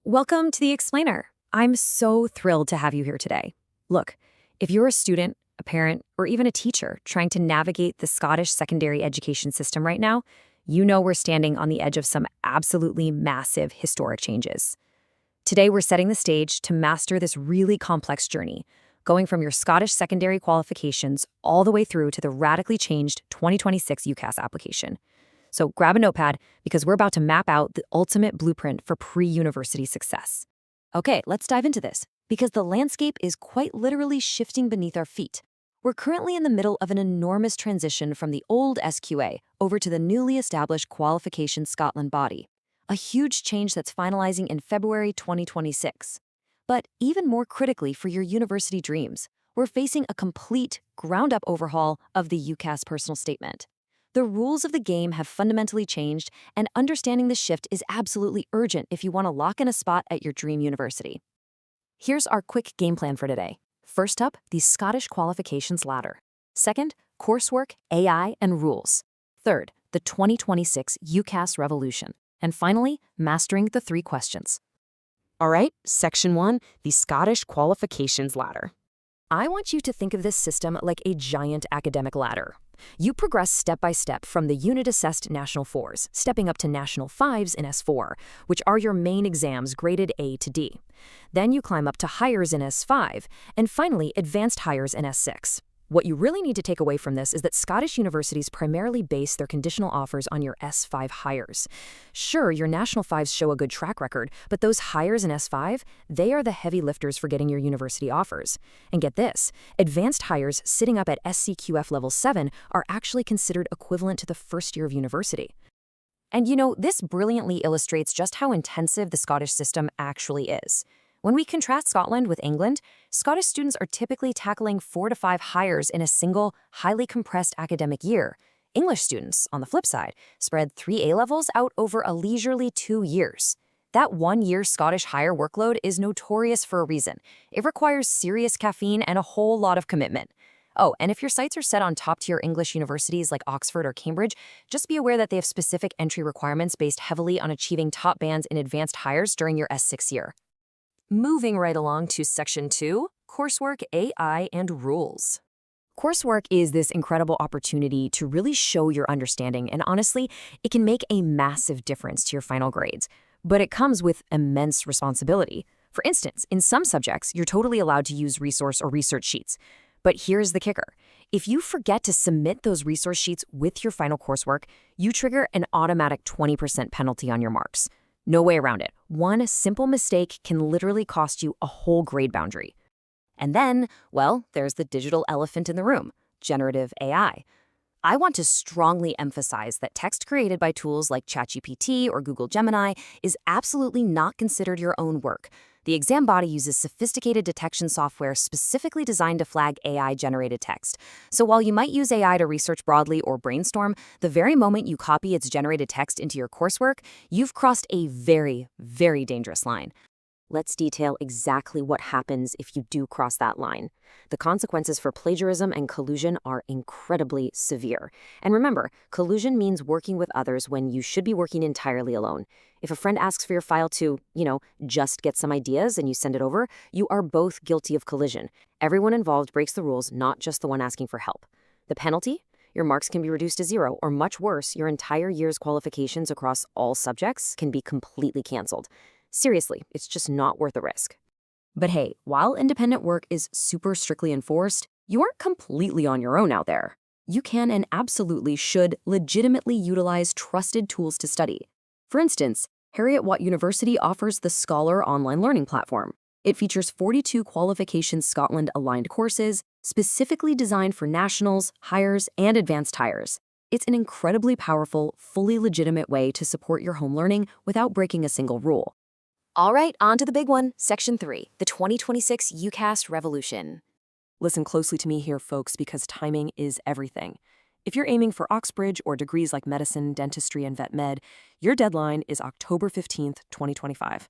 Welcome to The Explainer. I'm so thrilled to have you here today. Look, if you're a student, a parent, or even a teacher trying to navigate the Scottish secondary education system right now, you know we're standing on the edge of some absolutely massive historic changes. Today, we're setting the stage to master this really complex journey, going from your Scottish secondary qualifications all the way through to the radically changed 2026 UCAS application. So grab a notepad because we're about to map out the ultimate blueprint for pre-university success. Okay, let's dive into this, because the landscape is quite literally shifting beneath our feet. We're currently in the middle of an enormous transition from the old SQA over to the newly established Qualifications Scotland body, a huge change that's finalizing in February 2026. But even more critically for your university dreams, we're facing a complete, ground-up overhaul of the UCAS personal statement. The rules of the game have fundamentally changed, and understanding the shift is absolutely urgent if you want to lock in a spot at your dream university. Here's our quick game plan for today. First up, the Scottish Qualifications ladder. Second, coursework, AI, and rules. Third, the 2026 UCAS revolution. And finally, mastering the 3 questions. All right, Section 1, the Scottish Qualifications ladder. I want you to think of this system like a giant academic ladder. You progress step by step from the unit-assessed National 4s, stepping up to National 5s in S4, which are your main exams graded A to D. Then you climb up to Highers in S5, and finally Advanced Highers in S6. What you really need to take away from this is that Scottish universities primarily base their conditional offers on your S5 Highers. Sure, your National 5s show a good track record, but those Highers in S5, they are the heavy lifters for getting your university offers. And get this, Advanced Highers sitting up at SCQF Level 7 are actually considered equivalent to the first year of university. And you know, this brilliantly illustrates just how intensive the Scottish system actually is. When we contrast Scotland with England, Scottish students are typically tackling 4 to 5 Highers in a single, highly compressed academic year. English students, on the flip side, spread 3 A-levels out over a leisurely 2 years. That 1-year Scottish higher workload is notorious for a reason. It requires serious caffeine and a whole lot of commitment. Oh, and if your sights are set on top-tier English universities like Oxford or Cambridge, just be aware that they have specific entry requirements based heavily on achieving top bands in Advanced Highers during your S6 year. Moving right along to Section 2, Coursework, AI, and Rules. Coursework is this incredible opportunity to really show your understanding, and honestly, it can make a massive difference to your final grades. But it comes with immense responsibility. For instance, in some subjects, you're totally allowed to use resource or research sheets. But here's the kicker. If you forget to submit those resource sheets with your final coursework, you trigger an automatic 20% penalty on your marks. No way around it. One simple mistake can literally cost you a whole grade boundary. And then, well, there's the digital elephant in the room, generative AI. I want to strongly emphasize that text created by tools like ChatGPT or Google Gemini is absolutely not considered your own work. The exam body uses sophisticated detection software specifically designed to flag AI-generated text. So while you might use AI to research broadly or brainstorm, the very moment you copy its generated text into your coursework, you've crossed a very, very dangerous line. Let's detail exactly what happens if you do cross that line. The consequences for plagiarism and collusion are incredibly severe. And remember, collusion means working with others when you should be working entirely alone. If a friend asks for your file to, just get some ideas and you send it over, you are both guilty of collusion. Everyone involved breaks the rules, not just the one asking for help. The penalty? Your marks can be reduced to 0, or much worse, your entire year's qualifications across all subjects can be completely canceled. Seriously, it's just not worth the risk. But hey, while independent work is super strictly enforced, you aren't completely on your own out there. You can and absolutely should legitimately utilize trusted tools to study. For instance, Heriot-Watt University offers the Scholar online learning platform. It features 42 Qualifications Scotland aligned courses, specifically designed for nationals, Highers, and Advanced Highers. It's an incredibly powerful, fully legitimate way to support your home learning without breaking a single rule. All right, on to the big one, Section 3, the 2026 UCAS revolution. Listen closely to me here, folks, because timing is everything. If you're aiming for Oxbridge or degrees like medicine, dentistry, and vet med, your deadline is October 15th, 2025.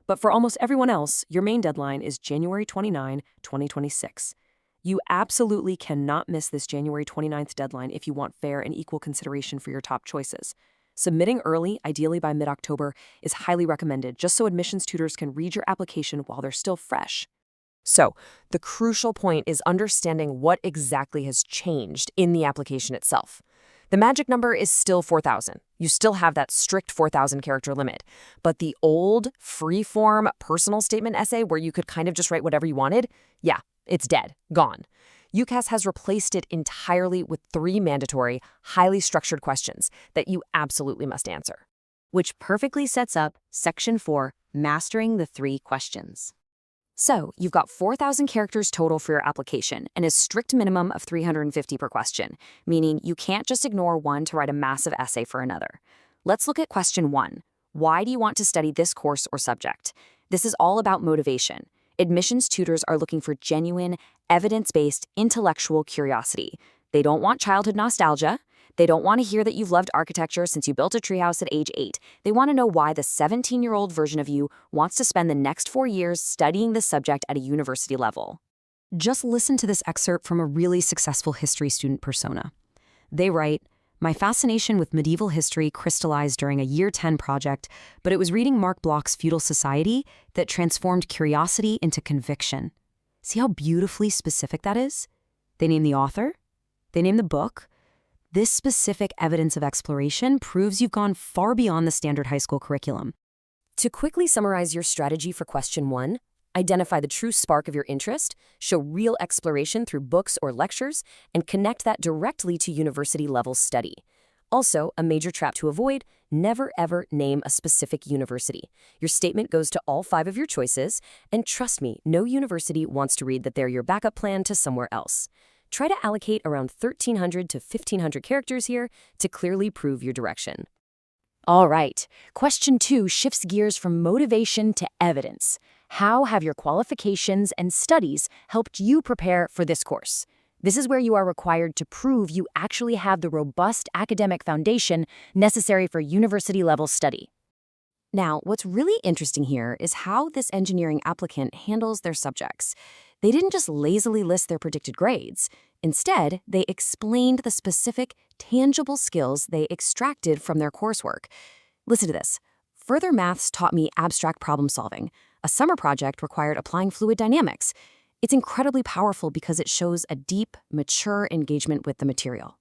But for almost everyone else, your main deadline is January 29, 2026. You absolutely cannot miss this January 29th deadline if you want fair and equal consideration for your top choices. Submitting early, ideally by mid-October, is highly recommended just so admissions tutors can read your application while they're still fresh. So, the crucial point is understanding what exactly has changed in the application itself. The magic number is still 4,000. You still have that strict 4,000 character limit. But the old, free-form personal statement essay where you could kind of just write whatever you wanted, yeah, it's dead, gone. UCAS has replaced it entirely with 3 mandatory, highly structured questions that you absolutely must answer. Which perfectly sets up Section 4, Mastering the 3 Questions. So, you've got 4,000 characters total for your application and a strict minimum of 350 per question, meaning you can't just ignore one to write a massive essay for another. Let's look at question 1. Why do you want to study this course or subject? This is all about motivation. Admissions tutors are looking for genuine, evidence-based, intellectual curiosity. They don't want childhood nostalgia. They don't want to hear that you've loved architecture since you built a treehouse at age 8. They want to know why the 17-year-old version of you wants to spend the next 4 years studying this subject at a university level. Just listen to this excerpt from a really successful history student persona. They write, "My fascination with medieval history crystallized during a Year 10 project, but it was reading Mark Bloch's Feudal Society that transformed curiosity into conviction." See how beautifully specific that is? They name the author. They name the book. This specific evidence of exploration proves you've gone far beyond the standard high school curriculum. To quickly summarize your strategy for question 1, identify the true spark of your interest, show real exploration through books or lectures, and connect that directly to university-level study. Also, a major trap to avoid, never ever name a specific university. Your statement goes to all 5 of your choices, and trust me, no university wants to read that they're your backup plan to somewhere else. Try to allocate around 1,300 to 1,500 characters here to clearly prove your direction. All right, question 2 shifts gears from motivation to evidence. How have your qualifications and studies helped you prepare for this course? This is where you are required to prove you actually have the robust academic foundation necessary for university-level study. Now, what's really interesting here is how this engineering applicant handles their subjects. They didn't just lazily list their predicted grades. Instead, they explained the specific, tangible skills they extracted from their coursework. Listen to this. Further maths taught me abstract problem solving. A summer project required applying fluid dynamics. It's incredibly powerful because it shows a deep, mature engagement with the material.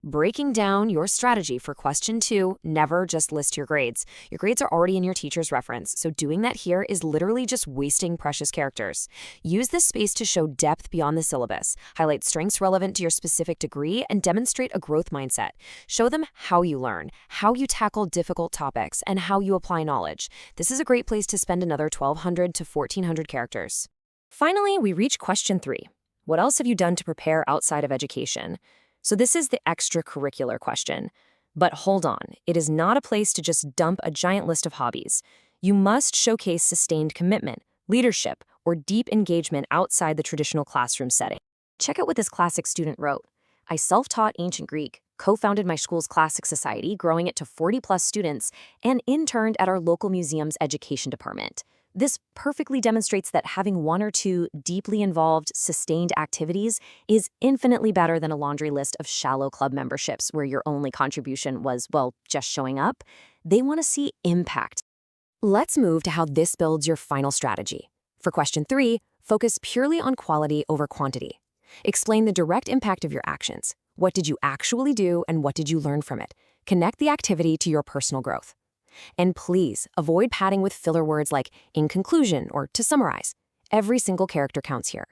Breaking down your strategy for question 2, never just list your grades. Your grades are already in your teacher's reference, so doing that here is literally just wasting precious characters. Use this space to show depth beyond the syllabus, highlight strengths relevant to your specific degree, and demonstrate a growth mindset. Show them how you learn, how you tackle difficult topics, and how you apply knowledge. This is a great place to spend another 1,200 to 1,400 characters. Finally, we reach question 3. What else have you done to prepare outside of education? So this is the extracurricular question. But hold on, it is not a place to just dump a giant list of hobbies. You must showcase sustained commitment, leadership, or deep engagement outside the traditional classroom setting. Check out what this classic student wrote. I self-taught ancient Greek, co-founded my school's classic society, growing it to 40-plus students, and interned at our local museum's education department. This perfectly demonstrates that having 1 or 2 deeply involved, sustained activities is infinitely better than a laundry list of shallow club memberships where your only contribution was, well, just showing up. They want to see impact. Let's move to how this builds your final strategy. For question 3, focus purely on quality over quantity. Explain the direct impact of your actions. What did you actually do and what did you learn from it? Connect the activity to your personal growth. And please, avoid padding with filler words like in conclusion or to summarize. Every single character counts here.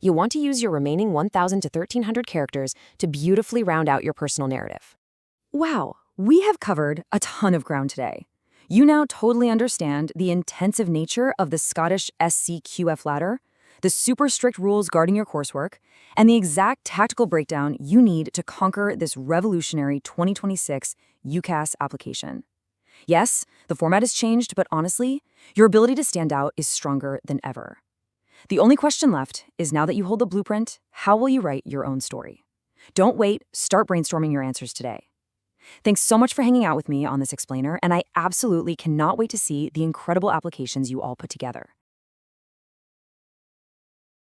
You want to use your remaining 1,000 to 1,300 characters to beautifully round out your personal narrative. Wow, we have covered a ton of ground today. You now totally understand the intensive nature of the Scottish SCQF ladder, the super strict rules guarding your coursework, and the exact tactical breakdown you need to conquer this revolutionary 2026 UCAS application. Yes, the format has changed, but honestly, your ability to stand out is stronger than ever. The only question left is, now that you hold the blueprint, how will you write your own story? Don't wait, start brainstorming your answers today. Thanks so much for hanging out with me on this explainer, and I absolutely cannot wait to see the incredible applications you all put together.